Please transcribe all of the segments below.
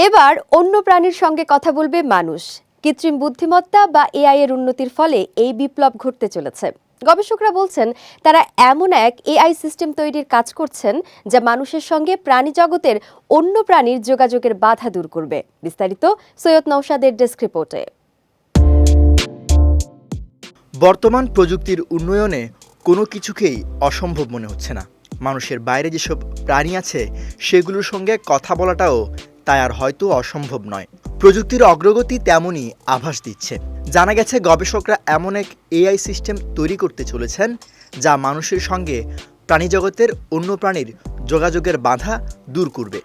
এবার অন্য প্রাণীর সঙ্গে কথা বলবে মানুষ। কৃত্রিম বুদ্ধিমত্তা বা এআই এর উন্নতির ফলে এই বিপ্লব ঘটতে চলেছে। গবেষকরা বলছেন তারা এমন এক এআই সিস্টেম তৈরির কাজ করছেন যা মানুষের সঙ্গে প্রাণী জগতের অন্য প্রাণীর যোগাযোগের বাধা দূর করবে। বিস্তারিত সৈয়দ নওশাদের ডেস্ক রিপোর্টে। বর্তমান প্রযুক্তির উন্নয়নে কোনো কিছুকেই অসম্ভব মনে হচ্ছে না। মানুষের বাইরে যেসব প্রাণী আছে সেগুলোর সঙ্গে কথা বলাটাও তাই আর হয়তো অসম্ভব নয়। প্রযুক্তির অগ্রগতি তেমনই আভাস দিচ্ছে। জানা গেছে গবেষকরা এমন এক এআই সিস্টেম তৈরি করতে চলেছেন যা মানুষের সঙ্গে প্রাণীজগতের অন্য প্রাণীর যোগাযোগের বাধা দূর করবে।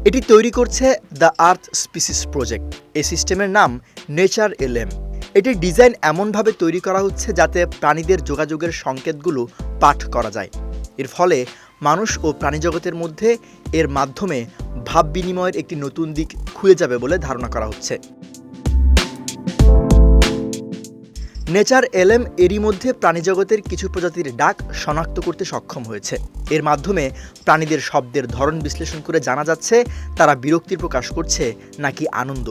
এটি তৈরি করছে দ্য আর্থ স্পিসিস প্রজেক্ট। এই সিস্টেমের নাম নেচার এলএম। এটির ডিজাইন এমনভাবে তৈরি করা হচ্ছে যাতে প্রাণীদের যোগাযোগের সংকেতগুলো পাঠ করা যায়। এর ফলে মানুষ ও প্রাণীজগতের মধ্যে এর মাধ্যমে ভাব বিনিময়ের একটি নতুন দিক খুলে যাবে বলে ধারণা করা হচ্ছে। নেচার এলএম এরই মধ্যে প্রাণীজগতের কিছু প্রজাতির ডাক শনাক্ত করতে সক্ষম হয়েছে। এর মাধ্যমে প্রাণীদের শব্দের ধরন বিশ্লেষণ করে জানা যাচ্ছে তারা বিরক্তি প্রকাশ করছে নাকি আনন্দ।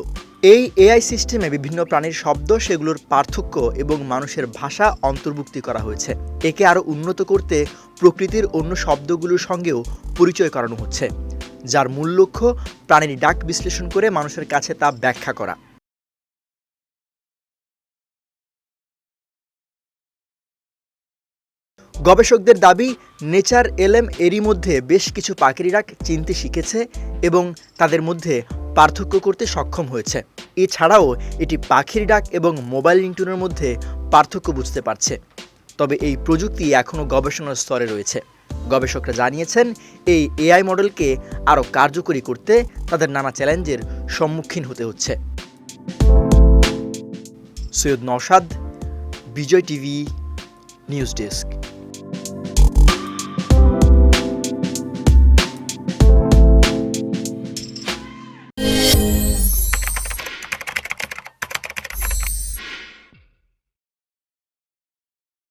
এই এআই সিস্টেমে বিভিন্ন প্রাণীর শব্দ, সেগুলোর পার্থক্য এবং মানুষের ভাষা অন্তর্ভুক্তি করা হয়েছে। একে আরও উন্নত করতে প্রকৃতির অন্য শব্দগুলোর সঙ্গেও পরিচয় করানো হচ্ছে, যার মূল লক্ষ্য প্রাণীর ডাক বিশ্লেষণ করে মানুষের কাছে তা ব্যাখ্যা করা। গবেষকদের দাবি, নেচার এলএম এরই মধ্যে বেশ কিছু পাখির ডাক চিনতে শিখেছে এবং তাদের মধ্যে পার্থক্য করতে সক্ষম হয়েছে। এছাড়াও এটি পাখির ডাক এবং মোবাইল রিংটোনের মধ্যে পার্থক্য বুঝতে পারছে। তবে এই প্রযুক্তি এখনও গবেষণার স্তরে রয়েছে। গবেষকরা জানিয়েছেন এই এআই মডেলকে আরও কার্যকরী করতে তাদের নানা চ্যালেঞ্জের সম্মুখীন হতে হচ্ছে। সৈয়দ নওশাদ, বিজয় টিভি নিউজ ডেস্ক।